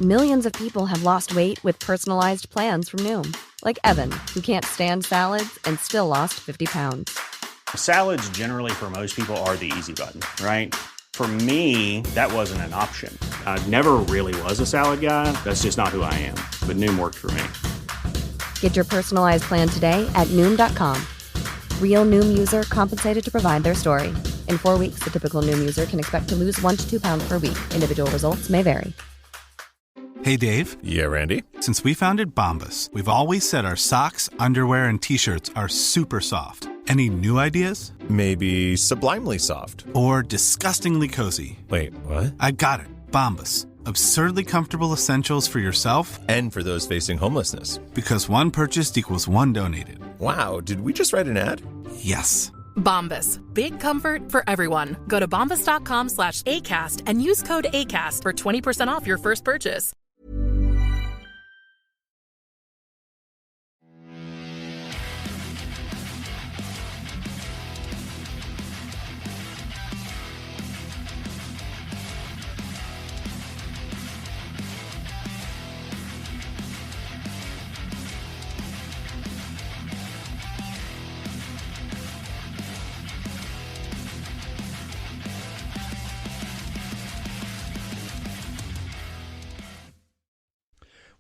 Millions of people have lost weight with personalized plans from Noom. Like Evan, who can't stand salads and still lost 50 pounds. Salads generally for most people are the easy button, right? For me, that wasn't an option. I never really was a salad guy. That's just not who I am. But Noom worked for me. Get your personalized plan today at Noom.com. Real Noom user compensated to provide their story. In 4 weeks, the typical Noom user can expect to lose 1 to 2 pounds per week. Individual results may vary. Hey, Dave. Yeah, Randy. Since we founded Bombas, we've always said our socks, underwear, and T-shirts are super soft. Any new ideas? Maybe sublimely soft. Or disgustingly cozy. Wait, what? I got it. Bombas. Absurdly comfortable essentials for yourself and for those facing homelessness. Because one purchased equals one donated. Wow, did we just write an ad? Yes. Bombas. Big comfort for everyone. Go to bombas.com/ACAST and use code ACAST for 20% off your first purchase.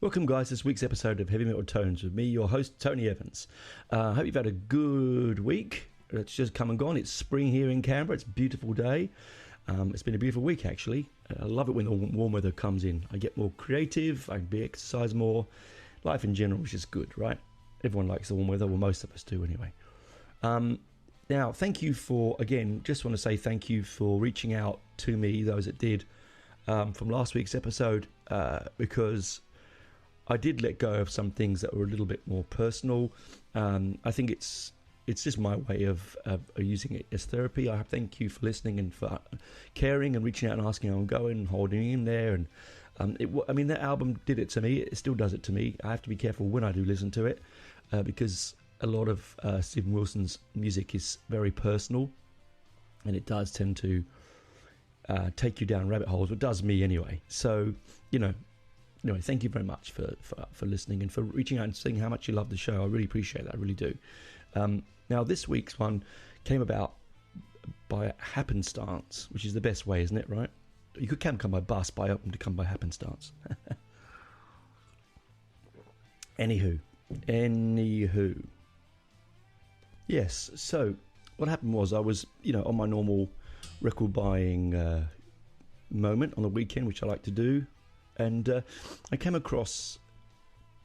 Welcome, guys, to this week's episode of Heavy Metal Tones with me, your host, Tony Evans. I hope you've had a good week. It's just come and gone. It's spring here in Canberra. It's a beautiful day. It's been a beautiful week, actually. I love it when the warm weather comes in. I get more creative. I can exercise more. Life in general is just good, right? Everyone likes the warm weather. Well, most of us do anyway. Now, thank you for, again, just want to say thank you for reaching out to me, those that did, from last week's episode, because I did let go of some things that were a little bit more personal. I think it's just my way of using it as therapy. I thank you for listening and for caring and reaching out and asking how I'm going and holding in there. And that album did it to me. It still does it to me. I have to be careful when I do listen to it because a lot of Stephen Wilson's music is very personal, and it does tend to take you down rabbit holes. It does me anyway. So, anyway, thank you very much for listening and for reaching out and saying how much you love the show. I really appreciate that. I really do. Now, this week's one came about by happenstance, which is the best way, isn't it, right? You can come by bus, but I open to come by happenstance. Anywho. Yes, so what happened was I was, on my normal record buying moment on the weekend, which I like to do. And I came across,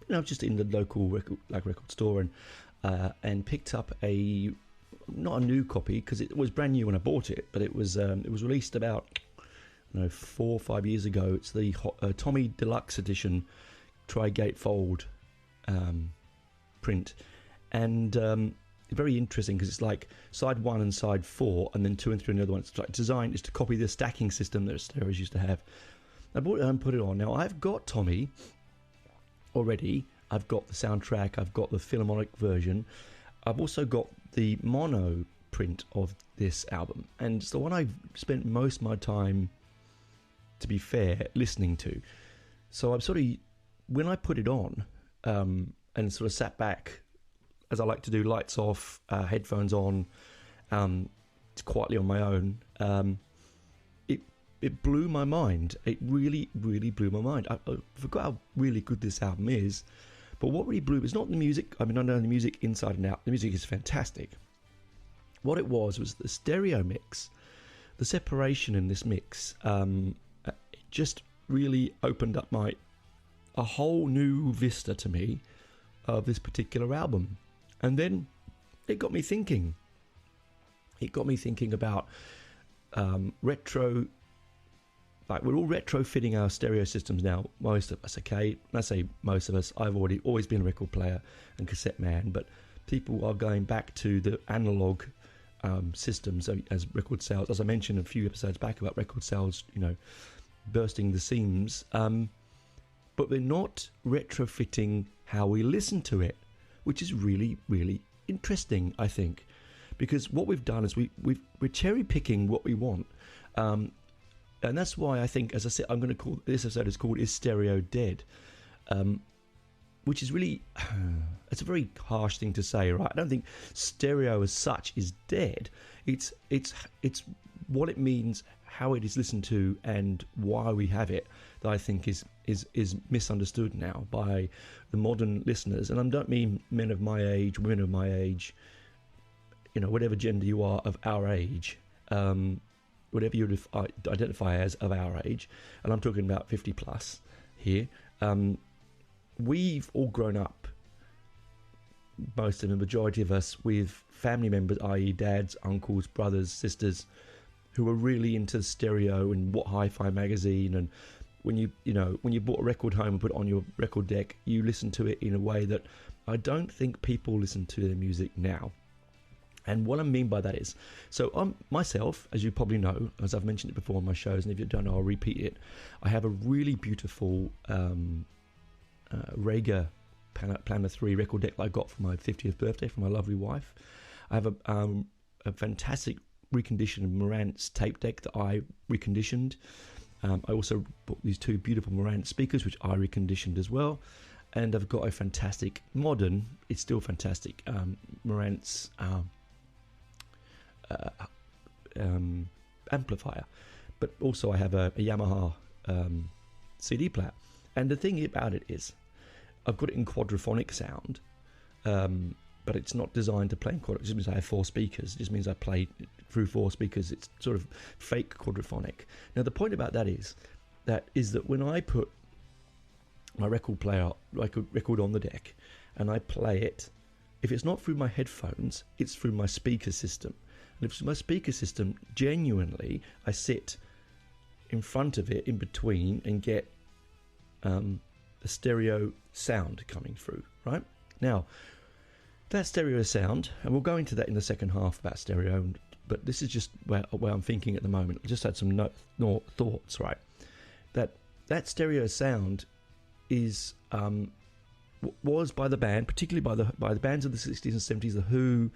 just in the local record store, and picked up not a new copy because it was brand new when I bought it, but it was released about 4 or 5 years ago. It's the Tommy Deluxe Edition tri-gatefold print, and very interesting because it's like side 1 and side 4, and then 2 and 3 on the other one. It's like designed is to copy the stacking system that stereos used to have. I bought it and put it on. Now, I've got Tommy already. I've got the soundtrack. I've got the Philharmonic version. I've also got the mono print of this album. And it's the one I've spent most of my time, to be fair, listening to. So I'm when I put it on and sort of sat back, as I like to do, lights off, headphones on, quietly on my own, it blew my mind. It really, really blew my mind. I forgot how really good this album is. But what really blew, it's not the music. I mean, I know the music inside and out. The music is fantastic. What it was the stereo mix. The separation in this mix. It just really opened up a whole new vista to me of this particular album. And then it got me thinking. It got me thinking about retro. Like, we're all retrofitting our stereo systems now, most of us, okay? When I say most of us, I've always been a record player and cassette man, but people are going back to the analog systems as record sales. As I mentioned a few episodes back about record sales, bursting the seams, but they're not retrofitting how we listen to it, which is really, really interesting, I think, because what we've done is we're cherry picking what we want. And that's why I think, as I said, I'm going to call this episode is called "Is Stereo Dead?" Which is really, it's a very harsh thing to say, right? I don't think stereo as such is dead. It's what it means, how it is listened to, and why we have it that I think is misunderstood now by the modern listeners. And I don't mean men of my age, women of my age, whatever gender you are of our age, whatever you identify as of our age, and I'm talking about 50 plus here. We've all grown up, most of the majority of us, with family members, i.e. dads, uncles, brothers, sisters, who were really into stereo and what Hi-Fi magazine. And when you bought a record home and put it on your record deck, you listened to it in a way that I don't think people listen to their music now. And what I mean by that is, so myself, as you probably know, as I've mentioned it before on my shows, and if you don't know, I'll repeat it. I have a really beautiful Rager Planner 3 record deck that I got for my 50th birthday from my lovely wife. I have a fantastic reconditioned Marantz tape deck that I reconditioned. I also bought these two beautiful Marantz speakers, which I reconditioned as well. And I've got a fantastic modern, it's still fantastic, Marantz amplifier. But also I have a Yamaha CD player. And the thing about it is, I've got it in quadraphonic sound, but it's not designed to play in quadraphonic. It just means I have 4 speakers. It just means I play through 4 speakers. It's sort of fake quadraphonic. Now, the point about that is that when I put my record player, record on the deck, and I play it, if it's not through my headphones, it's through my speaker system. And if it's my speaker system, genuinely, I sit in front of it, in between, and get a stereo sound coming through, right? Now, that stereo sound, and we'll go into that in the second half about stereo, but this is just where I'm thinking at the moment. I just had some thoughts, right? That stereo sound is was by the band, particularly by the bands of the 60s and 70s, the Who,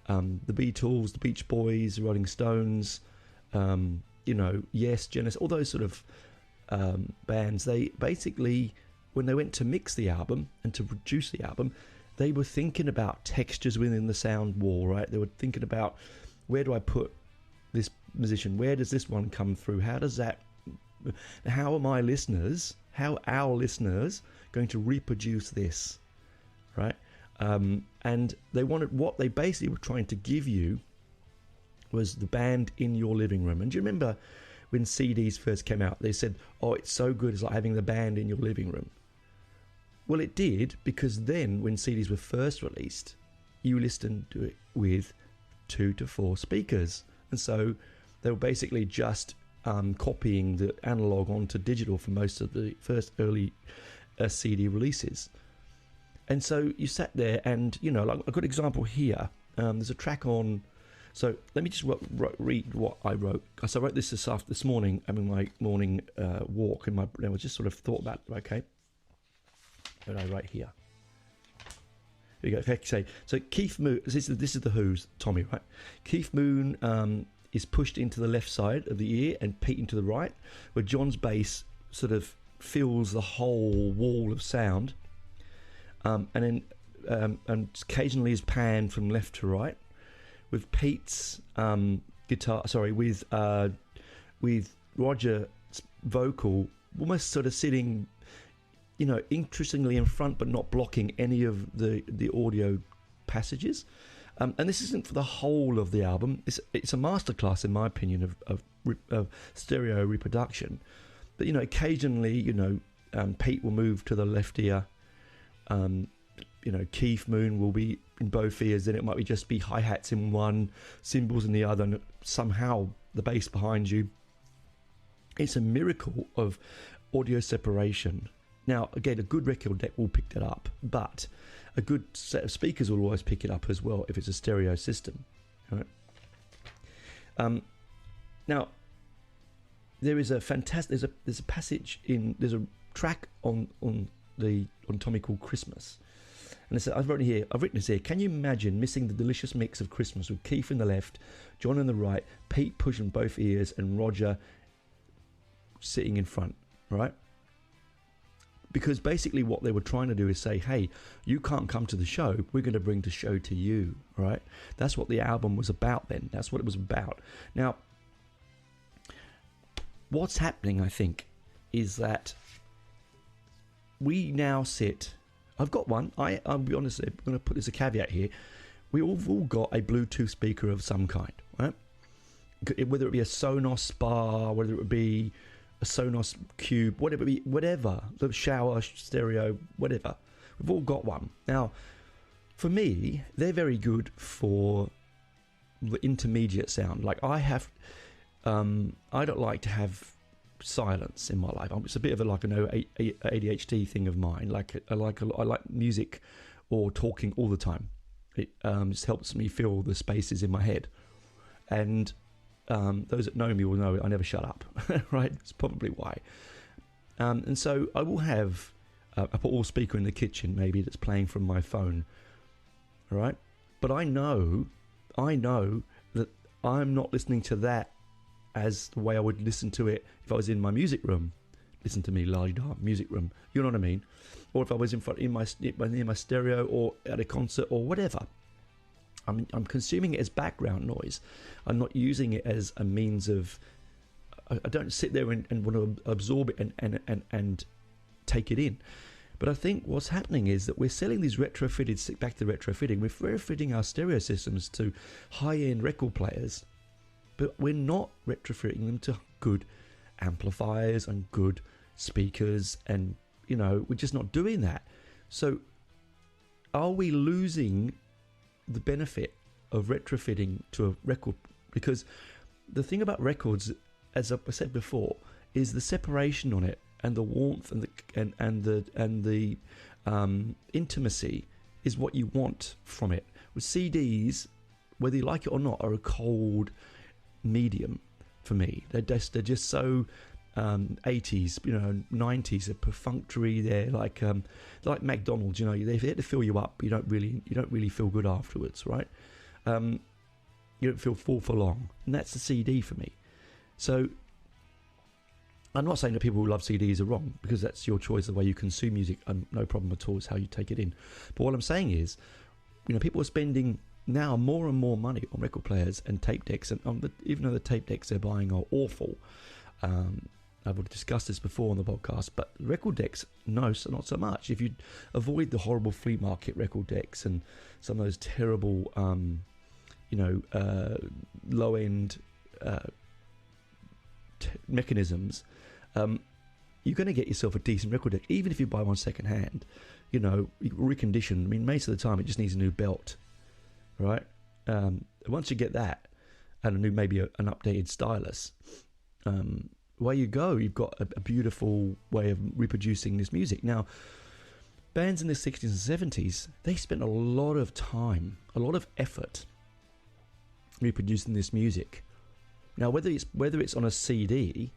the Beatles, the Beach Boys, the Rolling Stones, Yes, Genesis, all those sort of bands. They basically, when they went to mix the album and to produce the album, they were thinking about textures within the sound wall, right? They were thinking about, where do I put this musician? Where does this one come through? How are our listeners going to reproduce this, right? And they wanted, what they basically were trying to give you was the band in your living room. And do you remember when CDs first came out, they said, oh, it's so good, it's like having the band in your living room. Well, it did, because then when CDs were first released, you listened to it with 2 to 4 speakers. And so they were basically just copying the analog onto digital for most of the first early CD releases. And so you sat there and, like a good example here, there's a track on. So let me just read what I wrote. So I wrote this morning, having my morning walk, and I just sort of thought about, okay, what did I write here? Here we go. Okay, so Keith Moon, this is the Who's, Tommy, right? Keith Moon is pushed into the left side of the ear and Pete into the right, where John's bass sort of fills the whole wall of sound, and then and occasionally is panned from left to right, with Pete's guitar, with Roger's vocal almost sort of sitting, interestingly in front, but not blocking any of the audio passages. And this isn't for the whole of the album. It's a masterclass, in my opinion, of stereo reproduction. But occasionally, Pete will move to the left ear. Keith Moon will be in both ears. Then it might just be hi-hats in one, cymbals in the other, and somehow the bass behind you. It's a miracle of audio separation. Now, again, a good record deck will pick that up, but a good set of speakers will always pick it up as well if it's a stereo system. Right? Now, there's a passage there's a track on Tommy called Christmas. And I've written this here. Can you imagine missing the delicious mix of Christmas with Keith in the left, John in the right, Pete pushing both ears, and Roger sitting in front, right? Because basically what they were trying to do is say, hey, you can't come to the show, we're going to bring the show to you, right? That's what the album was about then. That's what it was about. Now, what's happening, I think, is that we now sit... I've got one. I'll be honest, I'm going to put this a caveat here. We've all got a Bluetooth speaker of some kind, right? Whether it be a Sonos Spa, whether it would be a Sonos Cube, whatever, the shower stereo, whatever. We've all got one. Now, for me, they're very good for the intermediate sound. Like I don't like to have silence in my life. It's a bit of an ADHD thing of mine. I like music or talking all the time. It just helps me fill the spaces in my head. And those that know me will know I never shut up, right? It's probably why. And so I will have a portable speaker in the kitchen, maybe, that's playing from my phone, right? But I know that I'm not listening to that as the way I would listen to it if I was in my music room. Listen to me, la-di-da, music room. You know what I mean? Or if I was in my stereo or at a concert or whatever. I'm consuming it as background noise. I'm not using it as a means of... I don't sit there and want to absorb it and take it in. But I think what's happening is that we're selling these retrofitted... Back to the retrofitting. We're retrofitting our stereo systems to high-end record players. But we're not retrofitting them to good amplifiers and good speakers. And, we're just not doing that. So are we losing the benefit of retrofitting to a record? Because the thing about records, as I said before, is the separation on it and the warmth and the intimacy is what you want from it. With CDs, whether you like it or not, are a cold medium for me. They're just so 80s, 90s. They're perfunctory. They're like McDonald's. They're here to fill you up. You don't really feel good afterwards, right? You don't feel full for long, and that's the CD for me. So I'm not saying that people who love CDs are wrong, because that's your choice, the way you consume music, and no problem at all. It's how you take it in. But what I'm saying is, people are spending now more and more money on record players and tape decks, and even though the tape decks they're buying are awful. I've discussed this before on the podcast, but record decks, no, so not so much. If you avoid the horrible flea market record decks and some of those terrible, low-end mechanisms, you're going to get yourself a decent record deck, even if you buy one second hand. Reconditioned. I mean, most of the time it just needs a new belt, right? Once you get that and maybe an updated stylus, away you go. You've got a beautiful way of reproducing this music. Now, bands in the 60s and 70s, they spent a lot of time, a lot of effort reproducing this music. Now, whether it's on a CD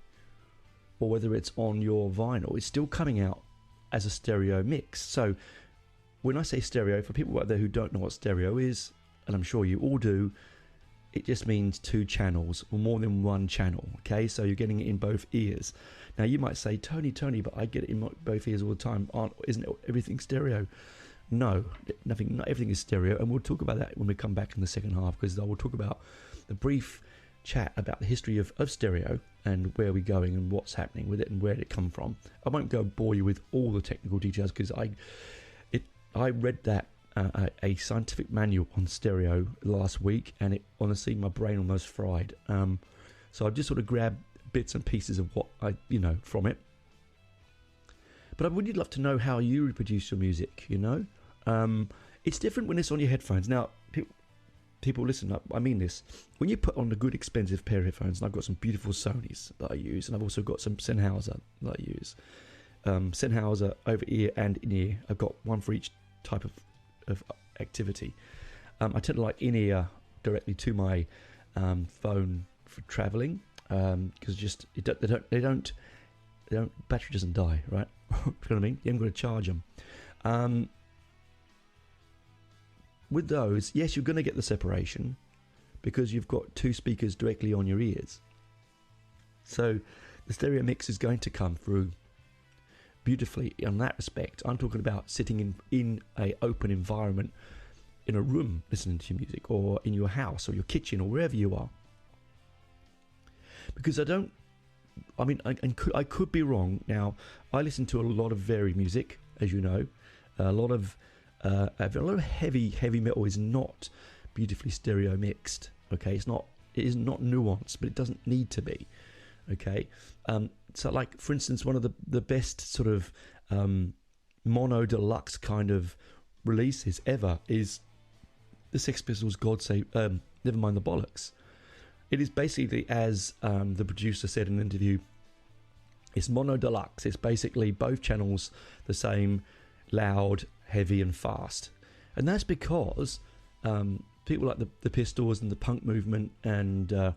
or whether it's on your vinyl, it's still coming out as a stereo mix. So when I say stereo, for people out there who don't know what stereo is, and I'm sure you all do, it just means two channels or more than one channel. Okay, so you're getting it in both ears. Now you might say, Tony, but I get it in both ears all the time. Isn't everything stereo? No, not everything is stereo, and we'll talk about that when we come back in the second half, because I will talk about the brief chat about the history of stereo and where we're going and what's happening with it and where did it come from. I won't go bore you with all the technical details, because I read that a scientific manual on stereo last week, and it honestly, my brain almost fried. So I just sort of grabbed bits and pieces of what I from it. But I would love to know how you reproduce your music. It's different when it's on your headphones. Now, people listen up. I mean this. When you put on a good expensive pair of headphones, and I've got some beautiful Sonys that I use, and I've also got some Sennheiser that I use. Sennheiser over ear and in ear. I've got one for each type of activity. I tend to like in ear directly to my phone for traveling, because they don't battery doesn't die, right? You know what I mean? You haven't got to charge them. With those, yes, you're going to get the separation because you've got two speakers directly on your ears. So the stereo mix is going to come through beautifully in that respect. I'm talking about sitting in a open environment, in a room listening to music, or in your house or your kitchen or wherever you are. Because I could be wrong. Now, I listen to a lot of varied music, as you know. A lot of heavy metal is not beautifully stereo mixed. Okay, it is not nuanced, but it doesn't need to be. Okay, so like for instance, one of the best sort of mono deluxe kind of releases ever is the Sex Pistols' God Save Never Mind the Bollocks. It is basically, as the producer said in an interview, it's mono deluxe. It's basically both channels the same, loud, heavy and fast. And that's because people like the Pistols and the punk movement, and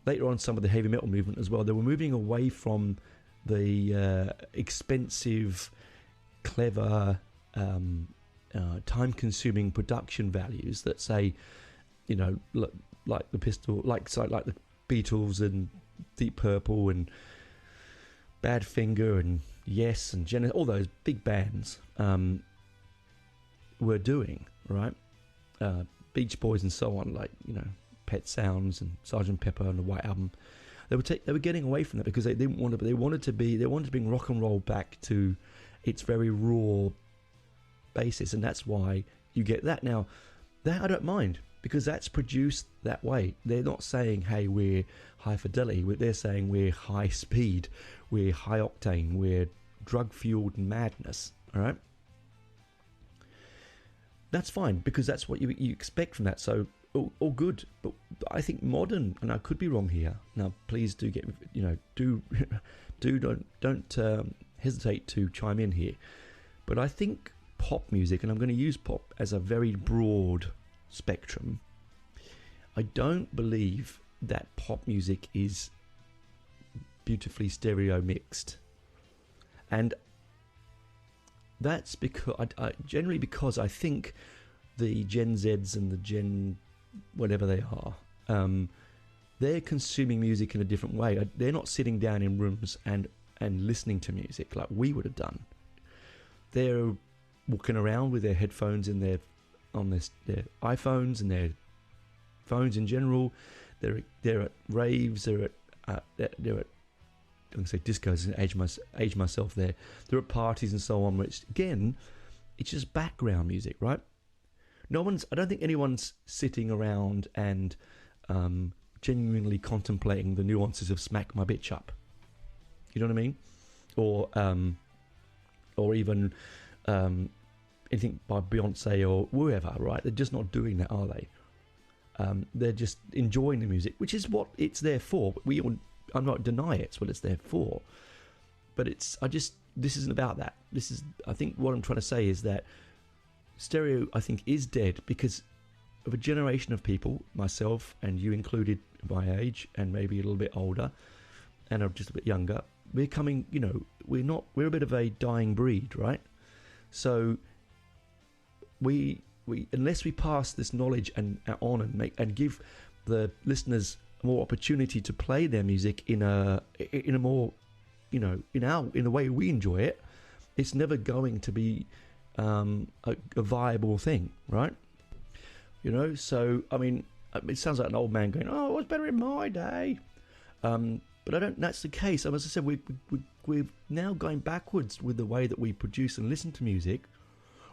later on some of the heavy metal movement as well, they were moving away from the expensive, clever, time-consuming production values that say, you know, like the the Beatles and Deep Purple and Badfinger and Yes and Genesis, all those big bands were doing, right? Beach Boys and so on, like, you know, Pet Sounds and Sgt. Pepper and the White Album. They were getting away from that because they didn't want to. They wanted to bring rock and roll back to its very raw basis, and that's why you get that. Now, that I don't mind, because that's produced that way. They're not saying, hey, we're high fidelity. They're saying we're high speed, we're high octane, we're drug fueled madness. All right, that's fine, because that's what you expect from that. So all good. But I think modern, and I could be wrong here. Now, please do get, you know, don't hesitate to chime in here. But I think pop music, and I'm going to use pop as a very broad spectrum, I don't believe that pop music is beautifully stereo mixed, and that's because generally because I think the Gen Zs and the Gen whatever they are, they're consuming music in a different way. They're not sitting down in rooms and listening to music like we would have done. They're walking around with their headphones in their iPhones and their phones in general. They're at raves. They're at I'm going to say discos and age myself there. They're at parties and so on, which again, it's just background music, right? I don't think anyone's sitting around and genuinely contemplating the nuances of Smack My Bitch Up. You know what I mean? Or even anything by Beyonce or whoever, right? They're just not doing that, are they? They're just enjoying the music, which is what it's there for. I'm not denying it's what it's there for, but this isn't about that. I think what I'm trying to say is that stereo, I think, is dead because of a generation of people, myself and you included, my age and maybe a little bit older, and are just a bit younger. We're coming, you know, we're a bit of a dying breed, right? So we unless we pass this knowledge on and give the listeners more opportunity to play their music in a more, you know, in the way we enjoy it, it's never going to be a viable thing, right? You know, so I mean, it sounds like an old man going, "Oh, it was better in my day," but I don't. That's the case. As I said, we're now going backwards with the way that we produce and listen to music.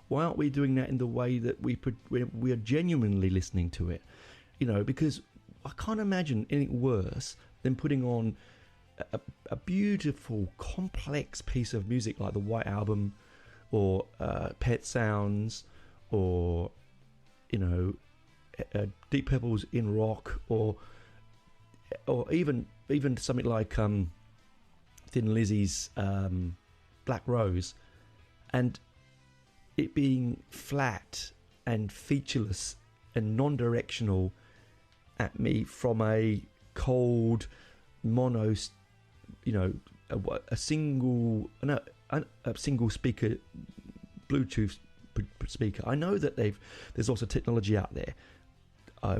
Why aren't we doing that in the way that we are genuinely listening to it? You know, because I can't imagine anything worse than putting on a beautiful, complex piece of music like the White Album, or Pet Sounds, or, you know, Deep Purple's In Rock, or even something like Thin Lizzy's Black Rose, and it being flat and featureless and non-directional at me from a cold mono, you know, a single speaker, Bluetooth speaker. I know that there's also technology out there. I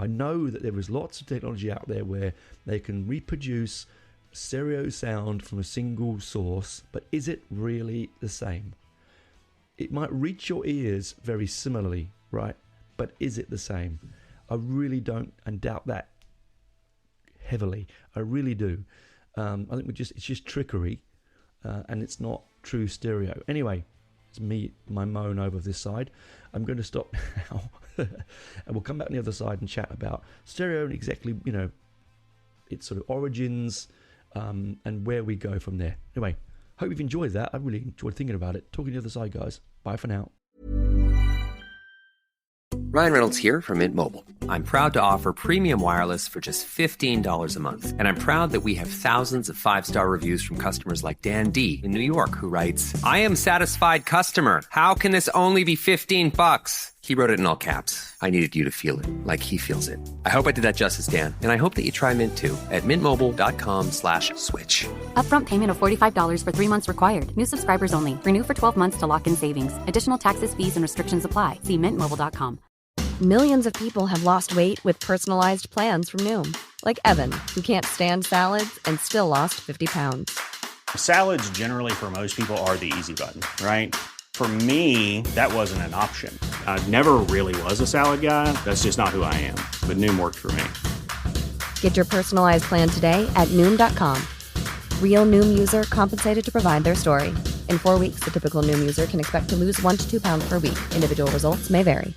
know that there is lots of technology out there where they can reproduce stereo sound from a single source, but is it really the same? It might reach your ears very similarly, right? But is it the same? I really don't, and doubt that heavily. I really do. I think it's just trickery, and it's not true stereo. Anyway, it's me, my moan over this side. I'm going to stop now, and we'll come back on the other side and chat about stereo and exactly, its sort of origins, and where we go from there. Anyway, hope you've enjoyed that. I really enjoyed thinking about it. Talking to the other side, guys. Bye for now. Ryan Reynolds here from Mint Mobile. I'm proud to offer premium wireless for just $15 a month. And I'm proud that we have thousands of 5-star reviews from customers like Dan D in New York, who writes, "I am satisfied customer. How can this only be $15? He wrote it in all caps. I needed you to feel it like he feels it. I hope I did that justice, Dan. And I hope that you try Mint too at mintmobile.com/switch. Upfront payment of $45 for 3 months required. New subscribers only. Renew for 12 months to lock in savings. Additional taxes, fees, and restrictions apply. See mintmobile.com. Millions of people have lost weight with personalized plans from Noom, like Evan, who can't stand salads and still lost 50 pounds. Salads generally for most people are the easy button, right? For me, that wasn't an option. I never really was a salad guy. That's just not who I am. But Noom worked for me. Get your personalized plan today at Noom.com. Real Noom user compensated to provide their story. In 4 weeks, the typical Noom user can expect to lose 1 to 2 pounds per week. Individual results may vary.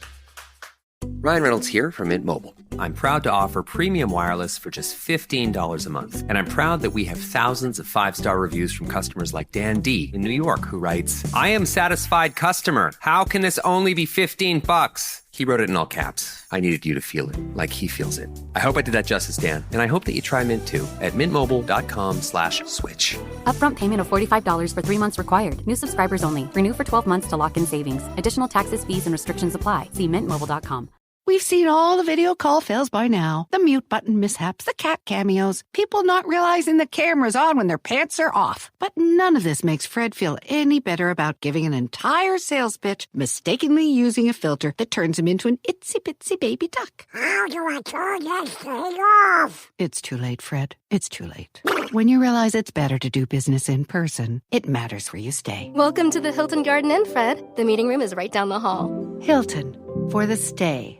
Ryan Reynolds here from Mint Mobile. I'm proud to offer premium wireless for just $15 a month. And I'm proud that we have thousands of 5-star reviews from customers like Dan D in New York, who writes, "I am satisfied customer. How can this only be $15? He wrote it in all caps. I needed you to feel it like he feels it. I hope I did that justice, Dan. And I hope that you try Mint too at mintmobile.com/switch. Upfront payment of $45 for 3 months required. New subscribers only. Renew for 12 months to lock in savings. Additional taxes, fees, and restrictions apply. See mintmobile.com. We've seen all the video call fails by now. The mute button mishaps, the cat cameos, people not realizing the camera's on when their pants are off. But none of this makes Fred feel any better about giving an entire sales pitch, mistakenly using a filter that turns him into an itsy-bitsy baby duck. How do I turn this thing off? It's too late, Fred. It's too late. When you realize it's better to do business in person, it matters where you stay. Welcome to the Hilton Garden Inn, Fred. The meeting room is right down the hall. Hilton, for the stay.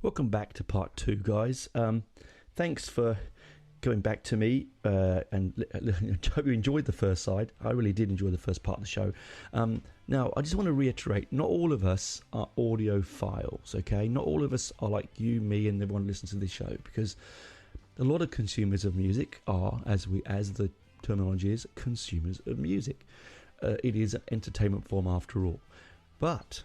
Welcome back to part 2, guys. Thanks for going back to me, and I hope you enjoyed the first side. I really did enjoy the first part of the show. Now, I just want to reiterate, not all of us are audiophiles, okay? Not all of us are like you, me, and everyone who listens to this show, because a lot of consumers of music are, as the terminology is, consumers of music. It is an entertainment form after all. But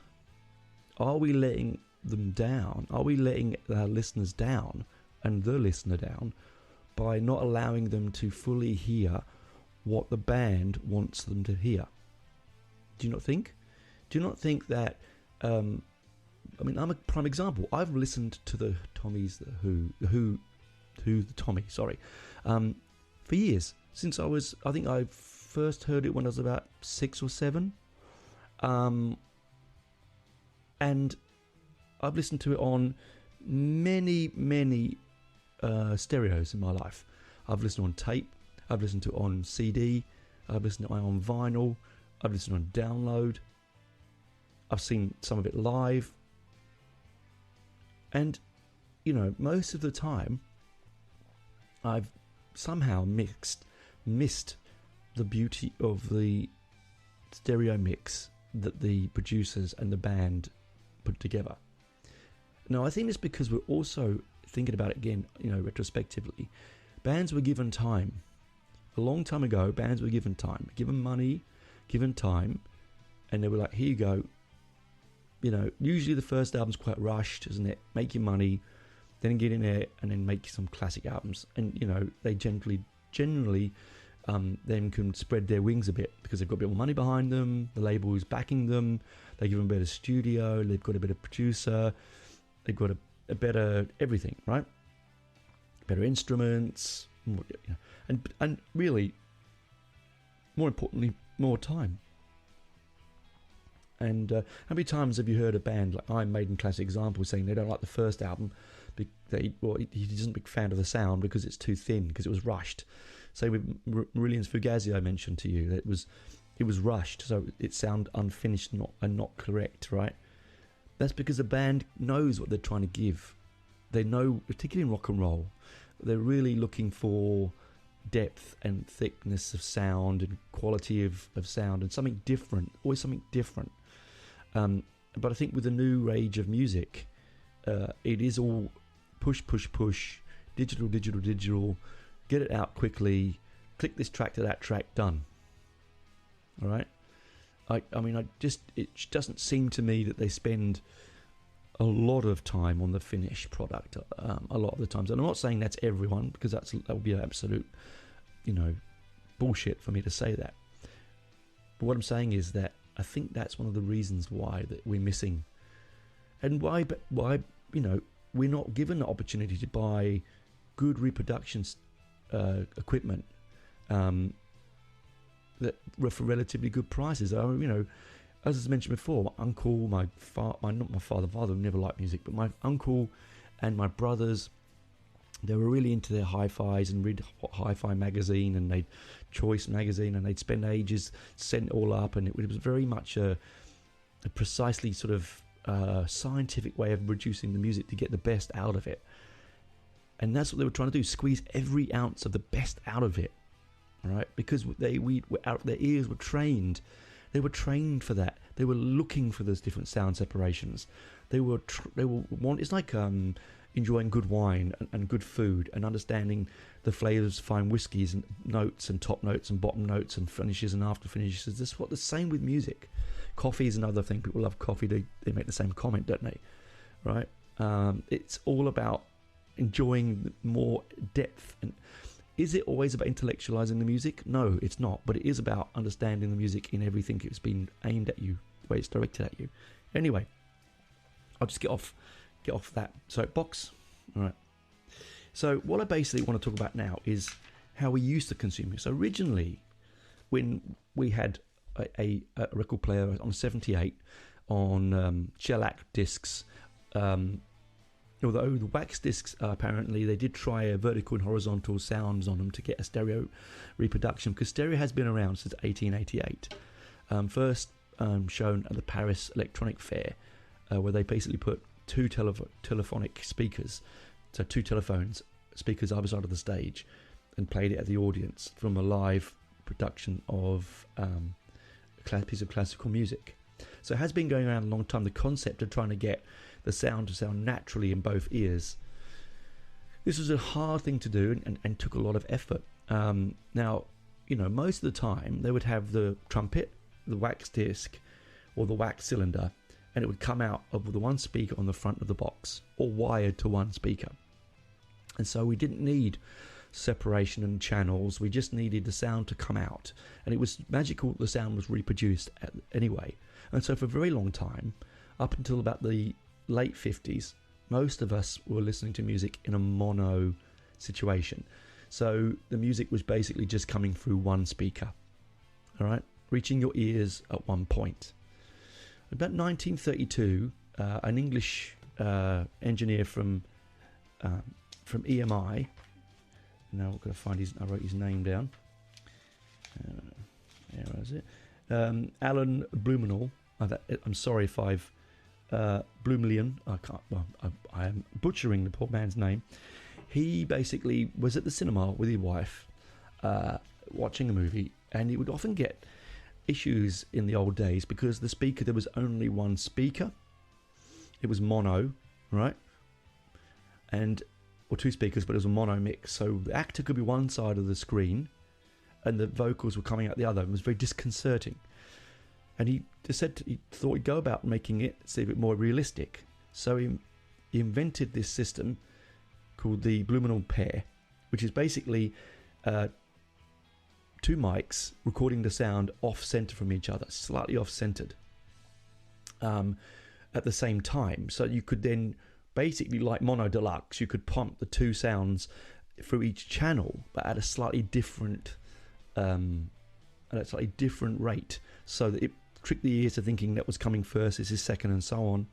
are we letting them down? Are we letting our listeners down and the listener down by not allowing them to fully hear what the band wants them to hear? Do you not think? Do you not think that I'm a prime example. I've listened to the Tommies, for years, since I think I first heard it when I was about 6 or 7, and I've listened to it on many stereos in my life. I've listened on tape, I've listened to it on CD, I've listened to it on vinyl, I've listened on download, I've seen some of it live, and most of the time I've somehow missed the beauty of the stereo mix that the producers and the band put together. Now, I think it's because we're also thinking about it again, retrospectively. Bands were given time. A long time ago, bands were given time, given money, given time, and they were like, here you go. Usually the first album's quite rushed, isn't it? Make your money, then get in there and then make some classic albums. And they generally then can spread their wings a bit because they've got a bit more money behind them. The label is backing them. They give them a better studio. They've got a better producer. They've got a better everything, right? Better instruments, and really, more importantly, more time. And how many times have you heard a band like Iron Maiden, classic example, saying they don't like the first album? He isn't a big fan of the sound because it's too thin, because it was rushed. Same with Marillion's Fugazi, I mentioned to you, that it was rushed, so it sounded unfinished and not correct, right? That's because the band knows what they're trying to give. They know, particularly in rock and roll, they're really looking for depth and thickness of sound and quality of sound and something different, always something different. But I think with the new age of music, it is all push, digital, get it out quickly, click this track to that track, done. All right? It doesn't seem to me that they spend a lot of time on the finished product a lot of the times. And I'm not saying that's everyone, because that would be an absolute, bullshit for me to say that. But what I'm saying is that I think that's one of the reasons why that we're missing, and why we're not given the opportunity to buy good reproduction equipment that were for relatively good prices. As I mentioned before, my uncle, my father never liked music, but my uncle and my brothers, they were really into their hi-fis and read Hi-Fi magazine and they'd Choice magazine, and they'd spend ages setting it all up, and it was very much a precisely sort of scientific way of producing the music to get the best out of it. And that's what they were trying to do, squeeze every ounce of the best out of it, right? Because their ears were trained. They were trained for that. They were looking for those different sound separations. It's like enjoying good wine and good food and understanding the flavors, fine whiskies and notes and top notes and bottom notes and finishes and after finishes. That's what the same with music. Coffee is another thing. People love coffee. They make the same comment, don't they? Right? It's all about enjoying more depth. And is it always about intellectualizing the music? No, it's not. But it is about understanding the music in everything it's been aimed at you, the way it's directed at you. Anyway, I'll just get off that soapbox. All right. So what I basically want to talk about now is how we used to consume music. So originally, when we had a record player on 78 on shellac discs, although the wax discs, apparently they did try a vertical and horizontal sounds on them to get a stereo reproduction, because stereo has been around since 1888. First shown at the Paris Electronic Fair, where they basically put two telephonic speakers, so two telephones, speakers either side of the stage, and played it at the audience from a live production of a piece of classical music. So it has been going around a long time, the concept of trying to get the sound to sound naturally in both ears. This was a hard thing to do and took a lot of effort. Now, most of the time they would have the trumpet, the wax disc, or the wax cylinder, and it would come out of the one speaker on the front of the box, or wired to one speaker. And so we didn't need separation and channels, we just needed the sound to come out. And it was magical, the sound was reproduced anyway. And so for a very long time, up until about the late 50s, most of us were listening to music in a mono situation. So the music was basically just coming through one speaker, all right, reaching your ears at one point. About 1932, an English engineer from EMI, now I've got to find I wrote his name down. Where is it? Alan Blumenau. I'm sorry if I've Blumelian. I am butchering the poor man's name. He basically was at the cinema with his wife, watching a movie, and he would often get issues in the old days because there was only one speaker. It was mono, right? Or two speakers, but it was a mono mix. So the actor could be one side of the screen and the vocals were coming out the other. It was very disconcerting. And he thought he'd go about making it a bit more realistic. So he invented this system called the Blumenau pair, which is basically two mics recording the sound off-center from each other, slightly off-centered, at the same time. So you could then basically, like mono deluxe, you could pump the two sounds through each channel, but at a slightly different rate, so that it tricked the ears to thinking that was coming first, this is second, and so on.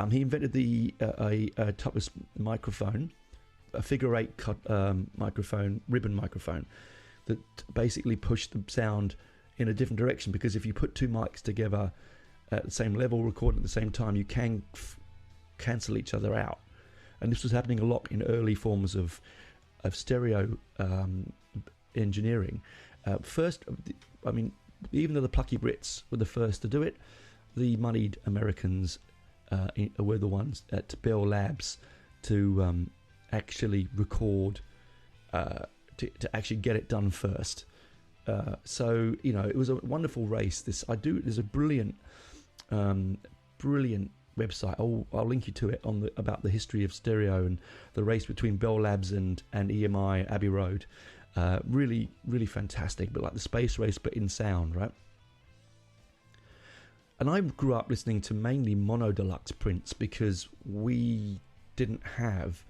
He invented a type of microphone, a figure eight microphone, ribbon microphone, that basically pushed the sound in a different direction, because if you put two mics together at the same level, recording at the same time, you can cancel each other out. And this was happening a lot in early forms of stereo engineering. First, I mean, even though the plucky Brits were the first to do it, the moneyed Americans were the ones at Bell Labs to actually record, to actually get it done first. So, you know, it was a wonderful race. There's a brilliant website. I'll link you to it about the history of stereo and the race between Bell Labs and EMI Abbey Road. Really, really fantastic, but like the space race, but in sound, right? And I grew up listening to mainly mono deluxe prints because we didn't have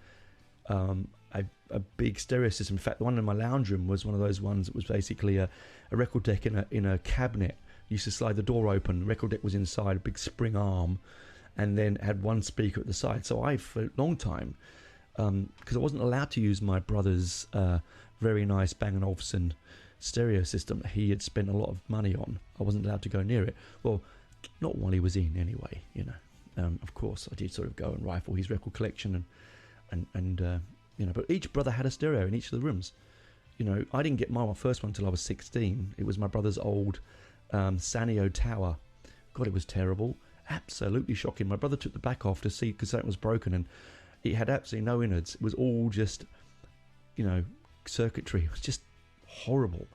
a big stereo system. In fact, the one in my lounge room was one of those ones that was basically a record deck in a cabinet. You used to slide the door open, the record deck was inside, a big spring arm, and then had one speaker at the side. So I, for a long time, because I wasn't allowed to use my brother's very nice Bang & Olufsen stereo system he had spent a lot of money on, I wasn't allowed to go near it. Well, not while he was in anyway, you know. Of course, I did sort of go and rifle his record collection and you know, but each brother had a stereo in each of the rooms. You know, I didn't get my first one until I was 16. It was my brother's old Sanyo Tower. God, it was terrible. Absolutely shocking. My brother took the back off to see, because it was broken, and it had absolutely no innards. It was all just, you know, circuitry. It was just horrible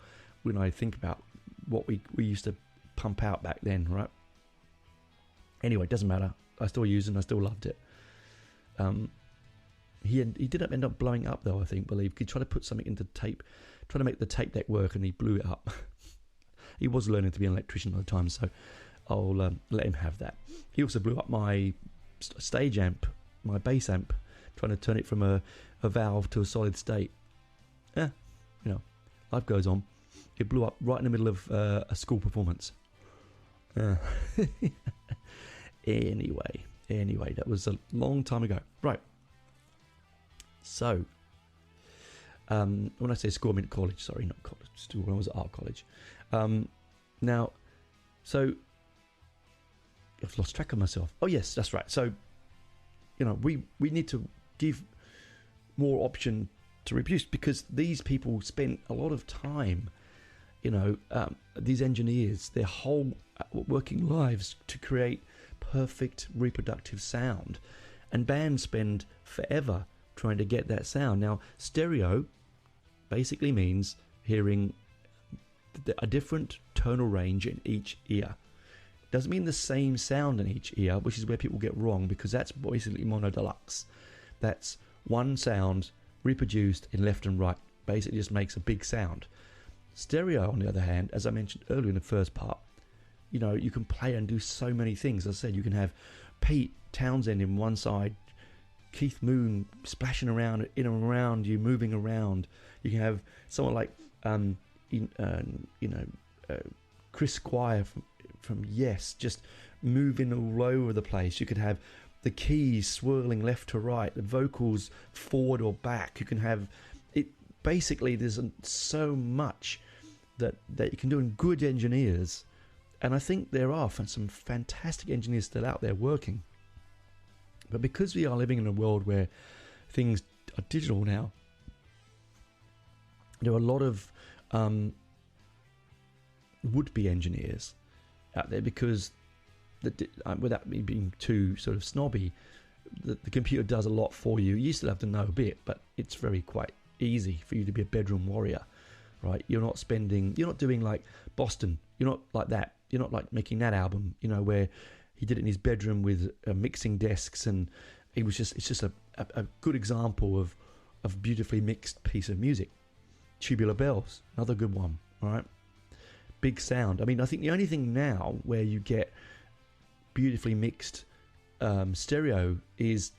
when I think about what we used to pump out back then, right? Anyway, it doesn't matter. I still used it and I still loved it. He did end up blowing up, though, I believe. He tried to put something into tape, try to make the tape deck work, and he blew it up. He was learning to be an electrician at the time, so I'll let him have that. He also blew up my stage amp, my bass amp, trying to turn it from a valve to a solid state. You know, life goes on. It blew up right in the middle of a school performance. Anyway, that was a long time ago. Right. So, when I say school, I mean college. Sorry, not college. Still, when I was at art college. Now, so I've lost track of myself. Oh yes, that's right. So, you know, we need to give more option to reproduce, because these people spent a lot of time, you know, these engineers, their whole working lives to create perfect reproductive sound, and bands spend forever trying to get that sound. Now, stereo basically means hearing a different tonal range in each ear. Doesn't mean the same sound in each ear, which is where people get wrong, because that's basically mono deluxe. That's one sound reproduced in left and right, basically just makes a big sound. Stereo, on the other hand, as I mentioned earlier in the first part, you know, you can play and do so many things. As I said, you can have Pete Townsend in one side, Keith Moon splashing around in and around you, moving around. You can have someone like Chris Squire from Yes, just moving all over the place. You could have the keys swirling left to right, the vocals forward or back. You can have it. Basically, there's so much that you can do, in good engineers, and I think there are some fantastic engineers still out there working. But because we are living in a world where things are digital now, there are a lot of would-be engineers out there, because without me being too sort of snobby, the computer does a lot for you. You still have to know a bit, but it's quite easy for you to be a bedroom warrior, right? You're not doing like Boston. You're not like that. You're not like making that album, you know, where he did it in his bedroom with mixing desks, and it's just a good example of of beautifully mixed piece of music. Tubular bells, another good one, all right? Big sound. I mean, I think the only thing now where you get beautifully mixed stereo is,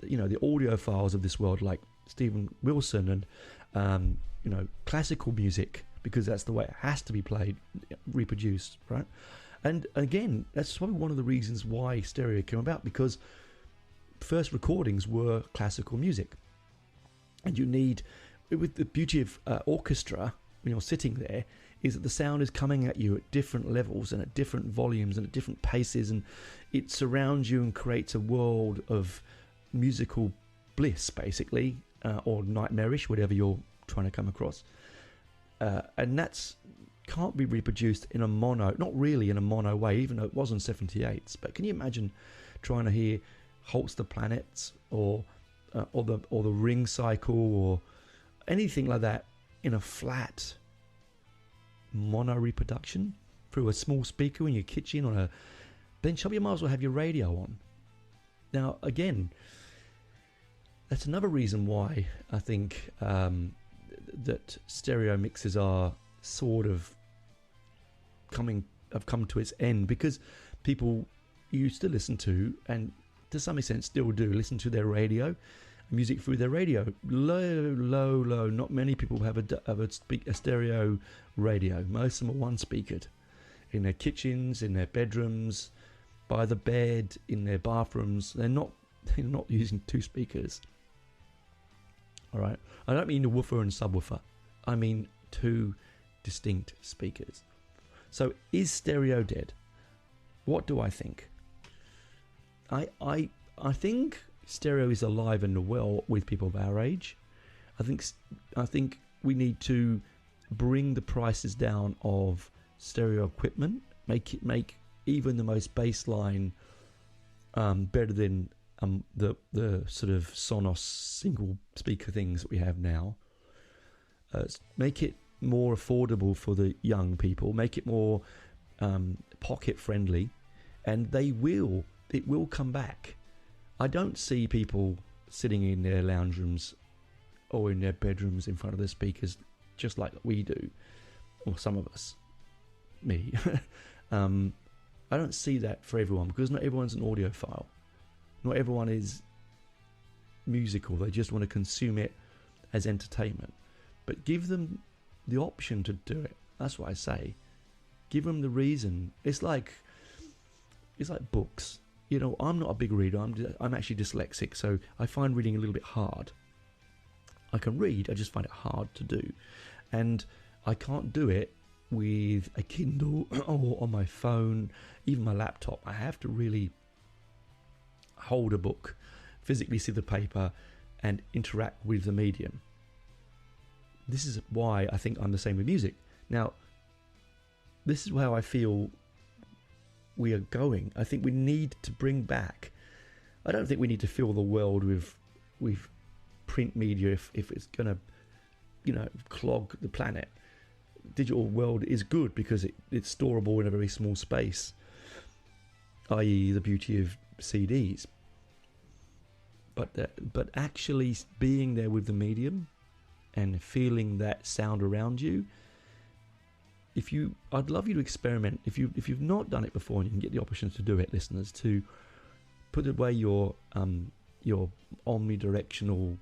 you know, the audiophiles of this world, like Stephen Wilson and, you know, classical music, because that's the way it has to be played, reproduced, right? And again, that's probably one of the reasons why stereo came about, because first recordings were classical music. And you need, with the beauty of orchestra, when you're sitting there, is that the sound is coming at you at different levels and at different volumes and at different paces, and it surrounds you and creates a world of musical bliss, basically, or nightmarish, whatever you're trying to come across. And that's can't be reproduced in a mono, not really in a mono way, even though it was on 78s. But can you imagine trying to hear Holt's the Planets or the Ring Cycle or anything like that in a flat mono reproduction through a small speaker in your kitchen on a bench? You might as well have your radio on. Now, again, that's another reason why I think that stereo mixes are sort of have come to its end, because people used to listen to, and to some extent still do, listen to their radio, music through their radio. Low. Not many people have a stereo radio. Most of them are one-speakered in their kitchens, in their bedrooms, by the bed, in their bathrooms. They're not using two speakers. All right. I don't mean the woofer and subwoofer. I mean two distinct speakers. So is stereo dead? What do I think? I think stereo is alive and well with people of our age. I think we need to bring the prices down of stereo equipment. Make even the most baseline better than the sort of Sonos single speaker things that we have now. Make it more affordable for the young people. Make it more pocket friendly, and it will come back. I don't see people sitting in their lounge rooms or in their bedrooms in front of their speakers just like we do, or some of us, me. I don't see that for everyone, because not everyone's an audiophile. Not everyone is musical. They just want to consume it as entertainment. But give them the option to do it. That's what I say. Give them the reason. It's like books. You know, I'm not a big reader. I'm actually dyslexic, so I find reading a little bit hard. I can read, I just find it hard to do. And I can't do it with a Kindle or on my phone, even my laptop. I have to really hold a book, physically see the paper, and interact with the medium. This is why I think I'm the same with music. Now, this is how I feel we are going. I think we need to bring back, I don't think we need to fill the world with print media if it's going to, you know, clog the planet. Digital world is good because it's storable in a very small space, i.e. the beauty of CDs. But actually being there with the medium and feeling that sound around you, I'd love you to experiment. If you've not done it before and you can get the opportunity to do it, listeners, to put away your omnidirectional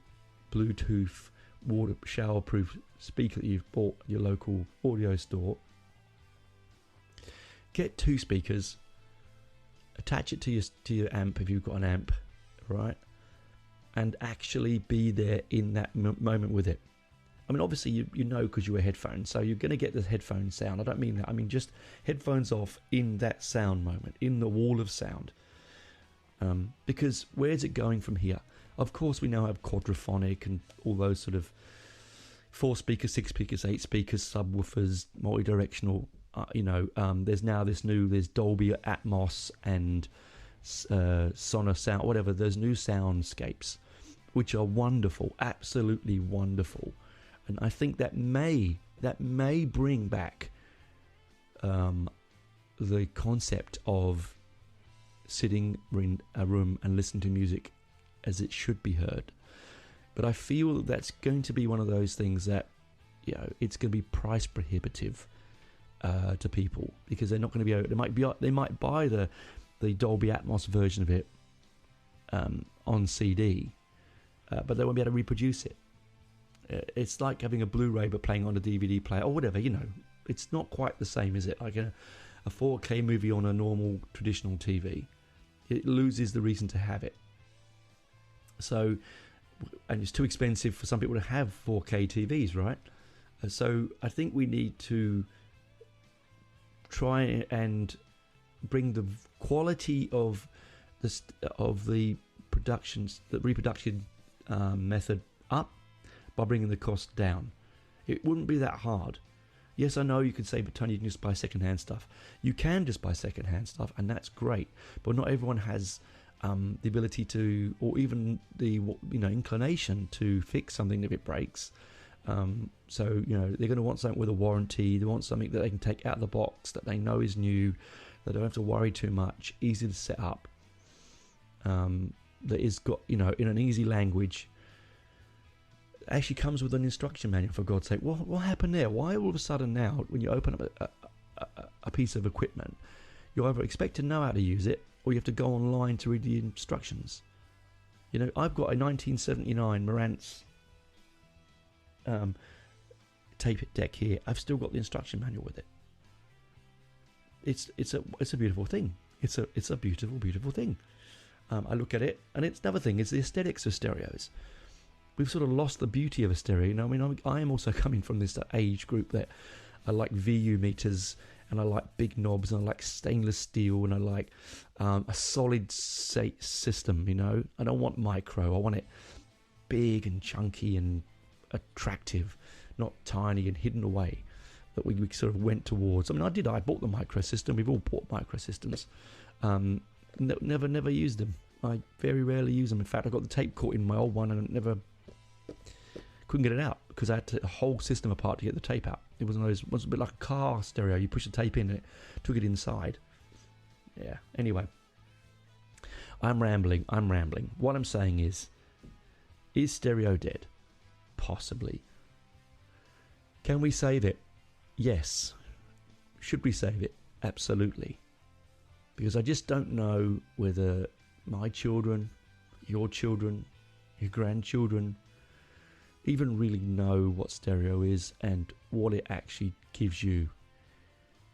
Bluetooth water showerproof speaker that you've bought at your local audio store. Get two speakers, attach it to your amp if you've got an amp, right? And actually be there in that moment with it. I mean, obviously, you know, because you wear headphones, so you're going to get the headphone sound. I don't mean that. I mean just headphones off in that sound moment, in the wall of sound. Because where's it going from here? Of course, we now have quadraphonic and all those sort of 4 speakers, 6 speakers, 8 speakers, subwoofers, multi-directional. There's now there's Dolby Atmos and Sonos sound, whatever. There's new soundscapes, which are wonderful, absolutely wonderful. And I think that may bring back the concept of sitting in a room and listening to music as it should be heard. But I feel that's going to be one of those things that, it's going to be price prohibitive to people, because they're not going to be able. They might buy the Dolby Atmos version of it on CD, but they won't be able to reproduce it. It's like having a Blu-ray but playing on a DVD player or whatever. It's not quite the same, is it? Like a 4K movie on a normal traditional TV, it loses the reason to have it. So, and it's too expensive for some people to have 4K TVs, right? So I think we need to try and bring the quality of the reproduction method up by bringing the cost down. It wouldn't be that hard. Yes, I know you could say, but Tony, you can just buy second-hand stuff. You can just buy second-hand stuff, and that's great. But not everyone has the ability to, or even the inclination to fix something if it breaks. So they're going to want something with a warranty. They want something that they can take out of the box, that they know is new, that they don't have to worry too much, easy to set up. That is got in an easy language. Actually comes with an instruction manual, for God's sake. What happened there? Why all of a sudden now, when you open up a piece of equipment, you either expect to know how to use it, or you have to go online to read the instructions? I've got a 1979 Marantz tape deck here. I've still got the instruction manual with it. It's a beautiful thing. It's a beautiful thing. I look at it, and it's another thing. It's the aesthetics of stereos. We've sort of lost the beauty of a stereo. I am also coming from this age group that I like VU meters, and I like big knobs, and I like stainless steel, and I like a solid system. I don't want micro. I want it big and chunky and attractive, not tiny and hidden away. That we sort of went towards. I bought the micro system. We've all bought micro systems. Never used them. I very rarely use them. In fact, I got the tape caught in my old one, and couldn't get it out because I had to take the whole system apart to get the tape out. It was a bit like a car stereo. You push the tape in, and it took it inside. Yeah. Anyway, I'm rambling. What I'm saying is stereo dead? Possibly. Can we save it? Yes. Should we save it? Absolutely. Because I just don't know whether my children, your grandchildren, even really know what stereo is and what it actually gives you,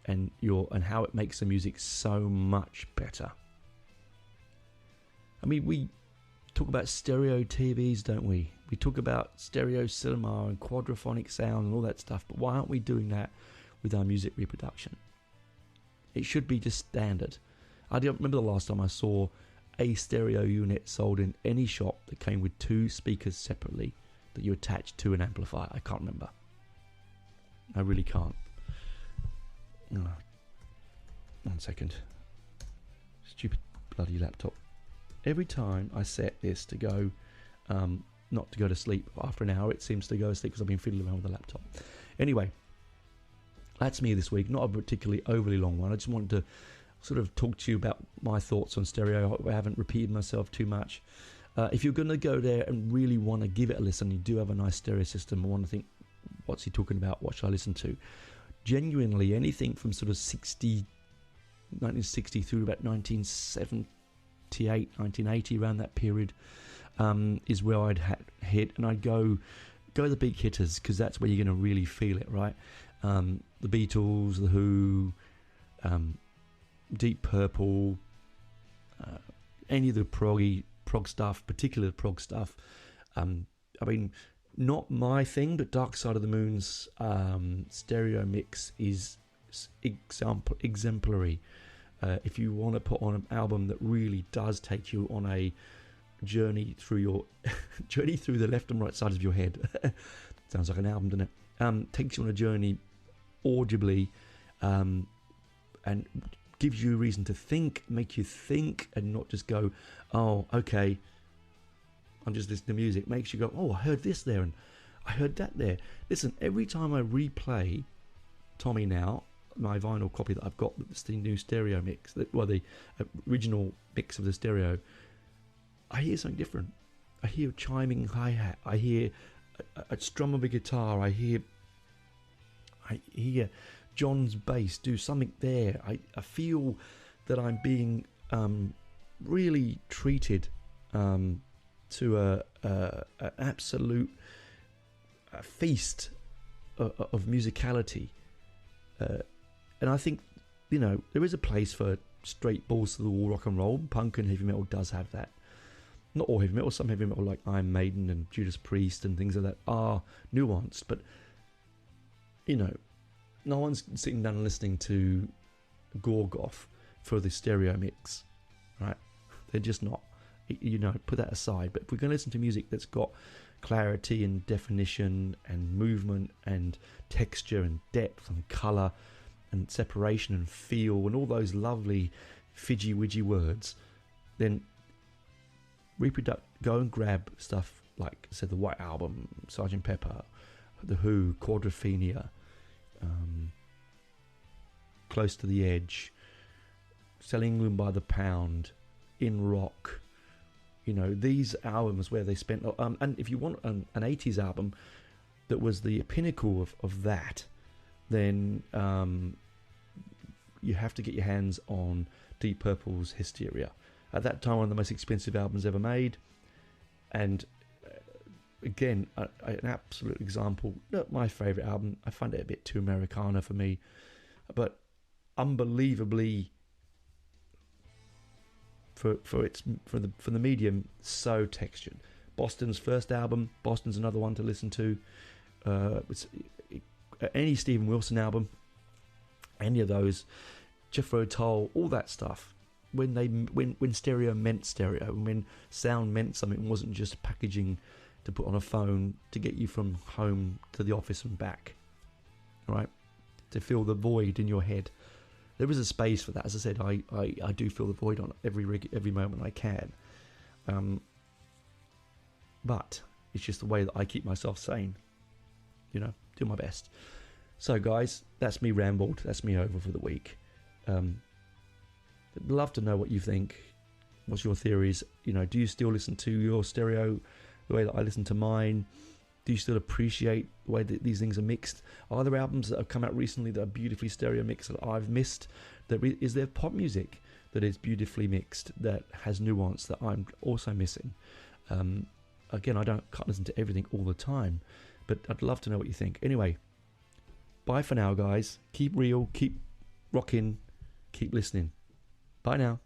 and how it makes the music so much better. We talk about stereo TVs, don't we? We talk about stereo cinema and quadraphonic sound and all that stuff, but why aren't we doing that with our music reproduction? It should be just standard. I don't remember the last time I saw a stereo unit sold in any shop that came with two speakers separately that you attach to an amplifier. I can't remember. I really can't. Oh. 1 second. Stupid bloody laptop. Every time I set this to go, not to go to sleep after an hour, it seems to go to sleep because I've been fiddling around with the laptop. Anyway, that's me this week. Not a particularly overly long one. I just wanted to sort of talk to you about my thoughts on stereo. I haven't repeated myself too much. If you're going to go there and really want to give it a listen, you do have a nice stereo system, I want to think, what's he talking about? What should I listen to? Genuinely, anything from sort of 1960 through about 1978, 1980, around that period, is where I'd hit, and I'd go the big hitters, because that's where you're going to really feel it, right? The Beatles, The Who, Deep Purple, any of the prog stuff, particular prog stuff. Not my thing, but Dark Side of the Moon's stereo mix is exemplary. If you want to put on an album that really does take you on a journey through the left and right sides of your head. Sounds like an album, doesn't it? Takes you on a journey audibly, and gives you a reason to think, make you think, and not just go, oh, okay, I'm just listening to music. Makes you go, oh, I heard this there, and I heard that there. Listen, every time I replay Tommy Now, my vinyl copy that I've got, that's the new stereo mix, the original mix of the stereo, I hear something different. I hear a chiming hi-hat. I hear a strum of a guitar. I hear John's bass do something there. I feel that I'm being really treated to an absolute feast of musicality. And I think, there is a place for straight balls to the wall rock and roll. Punk and heavy metal does have that. Not all heavy metal, some heavy metal like Iron Maiden and Judas Priest and things like that are nuanced, but no one's sitting down and listening to Gorgoth for the stereo mix, right? They're just not. Put that aside. But if we're going to listen to music that's got clarity and definition and movement and texture and depth and colour and separation and feel and all those lovely fidgy-widgy words, then go and grab stuff like, I said, the White Album, Sgt. Pepper, The Who, Quadrophenia, Close to the Edge, Selling England by the Pound, In Rock. These albums where they spent... and if you want an 80s album that was the pinnacle of that, then you have to get your hands on Deep Purple's Hysteria. At that time, one of the most expensive albums ever made. And again, an absolute example. Not my favourite album. I find it a bit too Americana for me. But unbelievably... For the medium, so textured. Boston's first album. Boston's another one to listen to. Any Stephen Wilson album, any of those, Jethro Tull, all that stuff. When stereo meant stereo, when sound meant something, and wasn't just packaging to put on a phone to get you from home to the office and back. Right, to fill the void in your head. There is a space for that. As I said, I do fill the void on every moment I can. But it's just the way that I keep myself sane. Do my best. So, guys, that's me rambled. That's me over for the week. I'd love to know what you think. What's your theories? Do you still listen to your stereo the way that I listen to mine? Do you still appreciate the way that these things are mixed? Are there albums that have come out recently that are beautifully stereo mixed that I've missed? Is there pop music that is beautifully mixed that has nuance that I'm also missing? Again, I can't listen to everything all the time, but I'd love to know what you think. Anyway, bye for now, guys. Keep real, keep rocking, keep listening. Bye now.